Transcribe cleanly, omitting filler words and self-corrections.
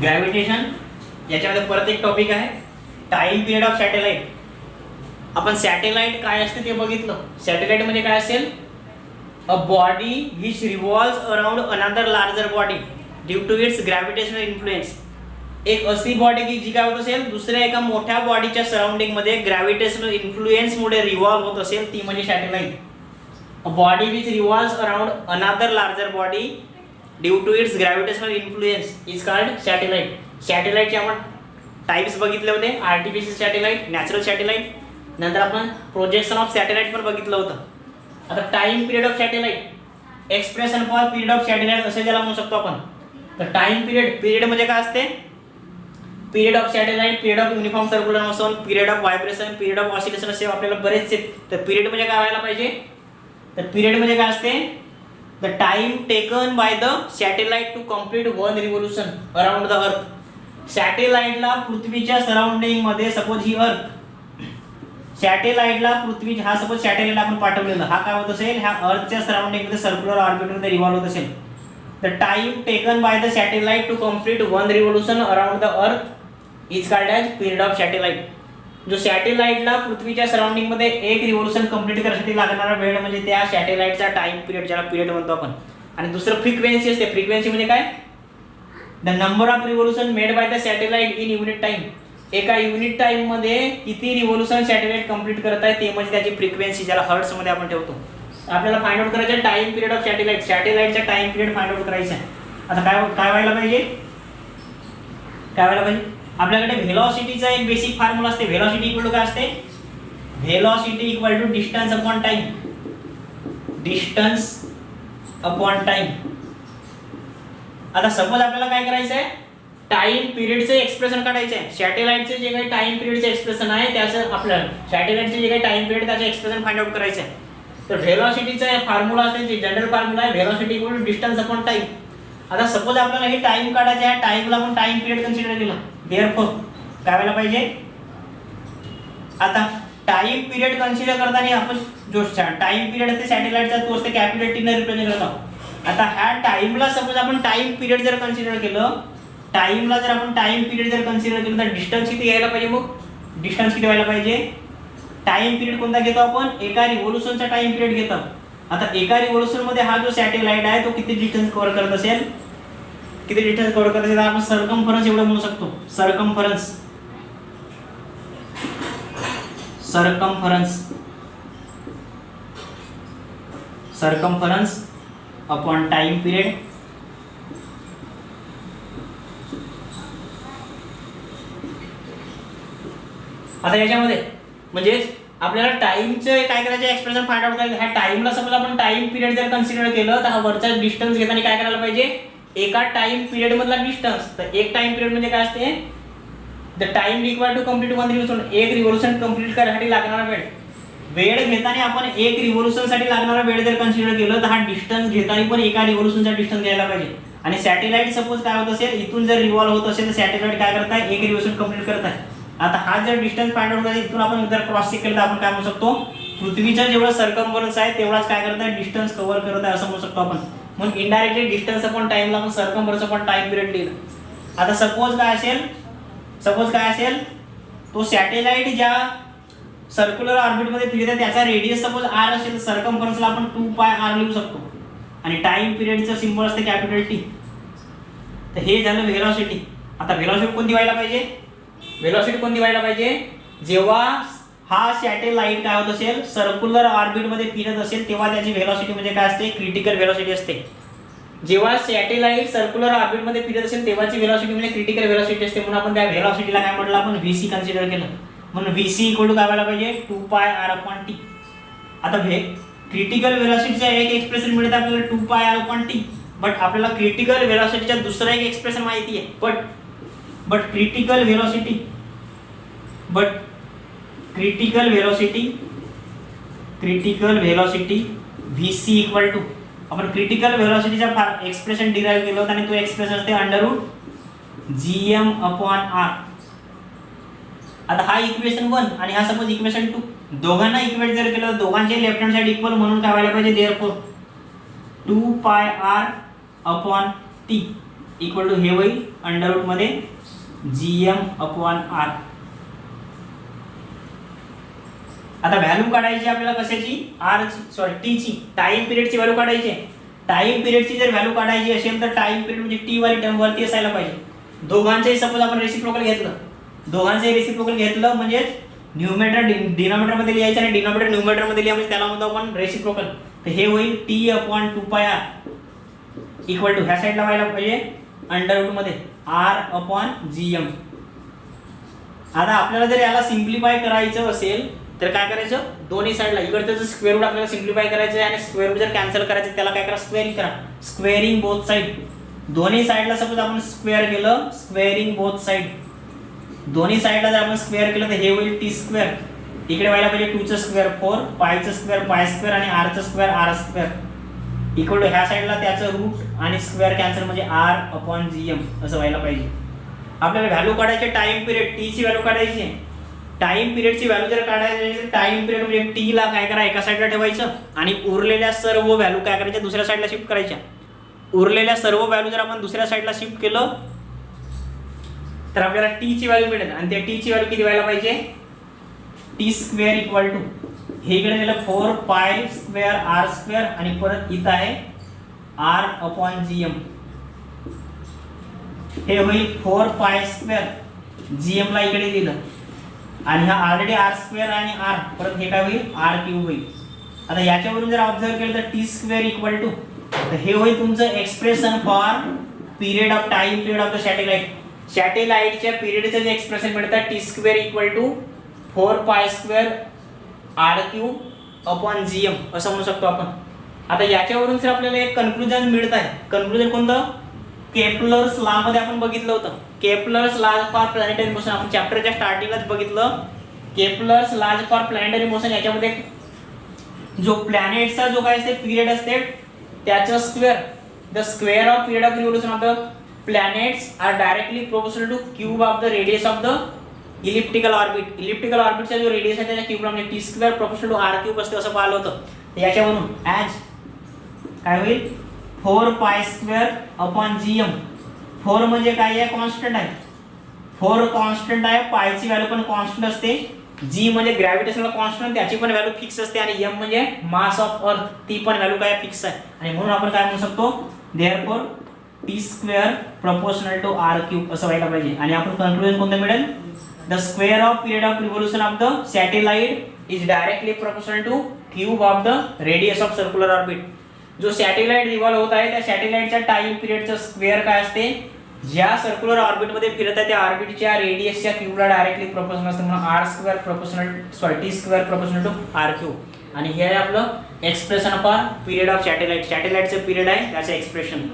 Gravitation याच्यामध्ये परत एक टॉपिक आहे टाइम पिरियड ऑफ सॅटेलाइट. आपण सॅटेलाइट काय असते ते बघितलं. सॅटेलाइट म्हणजे काय असेल, a body which revolves around another larger body due to its gravitational influence. एक अशी बॉडी की जी काय होत असेल दुसऱ्या एका मोठ्या बॉडीच्या सराउंडिंग मध्ये ग्रॅव्हिटेशनल इन्फ्लुएन्स मुळे रिव्हॉल्व होत असेल ती म्हणजे satellite. A body which revolves around another larger body due to its gravitational influence is called satellite. सॅटेलाइटचे आपण टाइप्स बघितले होते, आर्टिफिशियल सॅटेलाइट, नॅचरल सॅटेलाइट, नंतर आपण प्रोजेक्शन ऑफ सॅटेलाइट पण बघितलं होतं. आता time period of satellite, expression for period of satellite असे ज्याला म्हणू शकतो आपण. तर टाइम पिरियड म्हणजे काय असते, period of satellite, period of uniform circular motion, period of vibration, period of oscillation असे आपल्याला बरेचसे. तर पिरियड म्हणजे काय व्हायला पाहिजे, तर पिरियड म्हणजे काय असते, the time taken by the satellite to complete one revolution around the earth. सॅटेलाइटला पृथ्वीच्या सराउंडिंग मध्ये, सपोज ही अर्थ, सॅटेलाइटला पृथ्वी, हा सपोज सॅटेलाइट आपण पाठवलेला, हा काय होत असेल, ह्या अर्थच्या सराउंडिंग मध्ये सर्क्युलर ऑर्बिट मध्ये रिव्हॉल्व होत असेल. The time taken by the satellite to complete one revolution around the earth is called as period of satellite. जो सॅटेलाइटला पृथ्वीच्या सराउंडिंग मध्ये एक रिव्होल्यूशन कंप्लीट करण्यासाठी लागणारा वेळ म्हणजे त्या सॅटेलाइटचा टाइम पिरियड, ज्याला पिरियड म्हणतो आपण. आणि दुसरं फ्रिक्वेन्सी असते. फ्रिक्वेन्सी म्हणजे काय, the number of revolution made by the satellite in unit time. एका युनिट टाइम मध्ये किती रिव्होल्यूशन सॅटेलाइट कंप्लीट करत आहे ते म्हणजे त्याची फ्रिक्वेन्सी, ज्याला हर्ट्ज मध्ये आपण ठेवतो. आपल्याला फाइंड आउट करायचं टाइम पिरियड ऑफ सॅटेलाइट, सॅटेलाइटचा टाइम पिरियड फाइंड आउट करायचा आहे. आता काय व्हायला पाहिजे, आपल्याकडे व्हेलॉसिटीचा एक बेसिक फॉर्म्युला असते. व्हेलॉसिटी इक्वल टू काय असते, velocity equal to distance upon time. Distance upon time. आता सपोज आपल्याला काय करायचं आहे, टाइम पिरियडचे एक्सप्रेशन काढायचे आहे. सॅटेलाइटचे जे काही टाइम पिरियडचे एक्सप्रेशन आहे त्याचं आपल्याला, सॅटेलाइटचे जे काही टाइम पिरियड त्याचे एक्सप्रेशन फाइंड आउट करायचे आहे. तर व्हेलॉसिटीचा फॉर्म्युला असते, जे जनरल फॉर्म्युला आहे, velocity equal to distance upon time. आता सपोज आपल्याला हे टाइम काढायचे आहे, टाइमला आपण टाइम पिरियड कन्सिडर केलं, देअरफॉर काय व्हायला पाहिजे, आता टाइम पिरियड कन्सिडर करताना आपण जो टाइम पिरियड असते सॅटेलाइटचा तो असते कॅपिटल टी ने रिप्रेझेंट करतो. आता ह्या टाइमला सपोज आपण टाइम पिरियड जर कन्सिडर केलं, टाइमला जर आपण टाइम पिरियड जर कन्सिडर केलं तर डिस्टन्स किती घ्यायला पाहिजे, मग डिस्टन्स किती व्हायला पाहिजे. टाइम पिरियड कोणता घेतो आपण, एका रिव्होल्यूशनचा टाइम पिरियड घेतो. आता एका रिव्होल्यूशन मध्ये हा जो सॅटेलाइट आहे तो किती डिस्टन्स कव्हर करत असेल, किती डिस्टन्स कव्हर करत असेल, आपण सर्कम्फरन्स एवढं म्हणू शकतो. Circumference, circumference, circumference upon time period. आता याच्यामध्ये म्हणजे आपल्याला टाइमचं काय करायचं, एक्सप्रेशन फाइंड आउट करायचं. ह्या टाइमला सपोज आपण टाइम पिरियड जर कन्सिडर केलं तर हा वरचा डिस्टन्स घेताना काय करायला पाहिजे, एका टाइम पिरियड मधला डिस्टन्स. तर एक टाइम पिरियड म्हणजे काय असते, the time required to complete one revolution. एक रिव्होल्यूशन कंप्लीट करण्यासाठी लागणारा वेळ. वेळ घेताना आपण एक रिव्होल्यूशन साठी लागणारा वेळ जर कन्सिडर केलं तर हा डिस्टन्स घेताना पण एका रिव्होल्यूशनचा डिस्टन्स घ्यायला पाहिजे. आणि सॅटेलाइट सपोज काय होत असेल, इथून जर रिव्हॉल्व होत असेल तर सॅटेलाइट काय करत आहे, एक रिव्होल्यूशन कंप्लीट करत आहे. आता हा जर डिस्टन्स फाइंड आउट करायचा, इथून आपण जर क्रॉस चेक केलं तर आपण काय म्हणू शकतो, पृथ्वीचा जेवढा सर्कम्फरन्स आहे तेवढाच काय करत आहे, डिस्टन्स कव्हर करत आहे असं म्हणू शकतो आपण. मग इनडायरेक्टली डिस्टन्स अपॉन टाइमला आपण सर्कम्फरन्स अपॉन टाइम पिरियड लिहिलं. आता सपोज काय असेल, तो सॅटेलाइट ज्या सर्क्युलर ऑर्बिट मध्ये फिरत आहे त्याचा रेडियस सपोज r असेल तर सर्कम्फरन्सला आपण 2πr लिहू शकतो. आणि टाइम पिरियडचं सिम्बॉल असते कॅपिटल टी. तर हे झालं व्हेलॉसिटी. आता व्हेलॉसिटी कोणती व्हायला पाहिजे, व्हेलॉसिटी कोणती व्हायला पाहिजे, जेव्हा हा सॅटेलाइट काय होत असेल सर्क्युलर ऑर्बिट मध्ये फिरत असेल तेव्हा त्याची व्हेलॉसिटी म्हणजे काय असते, क्रिटिकल व्हेलॉसिटी असते. जेव्हा सॅटेलाइट सर्क्युलर ऑर्बिट मध्ये फिरत असेल तेव्हाची व्हेलॉसिटी म्हणजे क्रिटिकल व्हेलॉसिटी असते. म्हणून आपण त्या व्हेलॉसिटीला काय म्हटलं, आपण vc कन्सिडर केलं. म्हणून vc इक्वल टू काय व्हायला पाहिजे, 2πr/t. आता क्रिटिकल व्हेलॉसिटीचा एक एक्सप्रेशन मिळतं आपल्याला 2πr/t. बट आपल्याला क्रिटिकल व्हेलॉसिटीचा दुसरा एक एक्सप्रेशन माहिती आहे. But critical velocity vc equal to, आपण क्रिटिकल व्हेलॉसिटीचा एक्सप्रेशन डिराइव्ह केलं होतं आणि तो एक्सप्रेशन असते √gm/r. आता हा इक्वेशन 1 आणि हा सपोज इक्वेशन 2, दोघांना इक्वेट जर केलं तर दोघांचे लेफ्ट हँड साइड इक्वल, म्हणून काय व्हायला पाहिजे, देअरफॉर 2πr/t. इक्वल टू हे होईल अंडर रूट मध्ये GM अपॉन R. आता व्हॅल्यू काढायची आपल्याला कशाची, टी ची, टाइम पिरियडची व्हॅल्यू काढायची. टाइम पिरियडची जर व्हॅल्यू काढायची असेल तर टाइम पिरियड म्हणजे टी वाली टर्म वरती असायला पाहिजे. दोघांचेही सपोज आपण रेसिप्रोकल घेतलं, दोघांचेही रेसिप्रोकल घेतलं म्हणजे न्यूमरेटर डिनॉमिनेटर मध्ये लिहायचं आणि डिनॉमिनेटर न्यूमरेटर मध्ये लिहायचं, म्हणजे त्याला म्हणतो आपण रेसिप्रोकल. तर हे होईल T upon 2πr equal to ह्या साईडला व्हायला पाहिजे अंडर रूट मध्ये R अपॉन GM. आता आपल्याला जर याला सिम्प्लिफाय करायचं असेल तर काय करायचं, दोन्ही साईडला इकडचं स्क्वेअर रूट आपल्याला सिम्प्लिफाय करायचं आहे आणि स्क्वेअर रूट जर कॅन्सल करायचं त्याला काय करा, स्क्वेअरिंग करा. स्क्वेअरिंग बोथ साईड, दोन्ही साईडला सपोज आपण स्क्वेअर केलं, स्क्वेअरिंग बोथ साईड, दोन्ही साईडला जर आपण स्क्वेअर केलं तर हे होईल टी स्क्वेअर. इकडे व्हायला पाहिजे 2 चं स्क्वेअर 4, पायचं स्क्वेअर पाय स्क्वेअर आणि R चं square R square equal to ह्या साईडला त्याचं रूट आणि स्क्वेअर कॅन्सल म्हणजे R अपॉन GM असं व्हायला पाहिजे. आपल्याला व्हॅल्यू काढायची टाइम पिरियड टी ची व्हॅल्यू काढायची आहे. टाइम पिरियडची व्हॅल्यू जर काढायची तर टाइम पिरियड म्हणजे टी ला काय करा एका साईडला ठेवायचं आणि उरलेल्या सर्व व्हॅल्यू काय करायच्या दुसऱ्या साईडला शिफ्ट करायच्या. उरलेल्या सर्व व्हॅल्यू जर आपण दुसऱ्या साईडला शिफ्ट केलं तर आपल्याला टी ची व्हॅल्यू मिळेल आणि त्या टी ची व्हॅल्यू किती व्हायला पाहिजे, टी स्क्वेअर इक्वल टू हे इकडे दिलं 4 पाय स्क्वेअर R स्क्वेअर आणि परत इथं आहे R अपॉन GM. हे होईल 4 पाय स्क्वेअर GM ला इकडे दिलं आणि हा ऑलरेडी R स्क्वेअर आणि R परत हे काय होईल R क्यूब होईल. आता याच्यावरून जर ऑब्झर्व केलं तर टी स्क्वेअर इक्वल टू तर हे होईल तुमचं expression for period of time period of the satellite. सॅटेलाइटच्या पिरियडचं जे एक्सप्रेशन मिळतं T square equal to 4 pi square R cube upon GM असं म्हणू शकतो आपण. आता याच्यावरून जर आपल्याला एक कन्क्लुजन मिळत आहे, कन्क्लुजन कोणतं, केपलर्स लॉ मध्ये आपण बघितलं होतं. Kepler's law for planetary motion आपण चॅप्टरच्या स्टार्टिंगलाच बघितलं. Kepler's law for planetary motion याच्यामध्ये जो प्लॅनेटचा जो काय असते पिरियड असते त्याचं square, the square of period of revolution of the planets are directly proportional to cube of the radius of the elliptical orbit. Elliptical ऑर्बिटचा जो रेडियस आहे त्याच्या क्यूबला म्हणजे T square proportional to R cube असते असं पाहिलं होतं. याच्यावरून ॲज काय होईल 4 पाय स्क्वेअर अपॉन GM. 4 म्हणजे काय आहे, कॉन्स्टंट आहे. 4 कॉन्स्टंट आहे, पायची व्हॅल्यू पण कॉन्स्टंट असते. G म्हणजे ग्रॅव्हिटेशनल कॉन्स्टंट त्याची पण व्हॅल्यू फिक्स असते आणि M म्हणजे मास ऑफ अर्थ ती पण व्हॅल्यू काय फिक्स आहे आणि म्हणून आपण काय म्हणू शकतो, therefore T square proportional to R cube असं व्हायला पाहिजे. आणि आपण कन्क्लुजन कोणतं मिळेल, the square of period of revolution of the satellite is directly proportional to cube of the radius of circular orbit. जो सॅटेलाइट रिव्हॉल्व होत आहे त्या सॅटेलाइटच्या टाइम पिरियडचं स्क्वेअर काय असते, ज्या सर्क्युलर ऑर्बिट मध्ये फिरत आहे त्या ऑर्बिटच्या रेडियसच्या क्यूबला डायरेक्टली प्रोपोर्शनल असते म्हणून R square proportional T square proportional to R cube. आणि हे आहे आपलं expression for period of satellite. सॅटेलाइटचं पिरियड आहे त्याचं एक्सप्रेशन.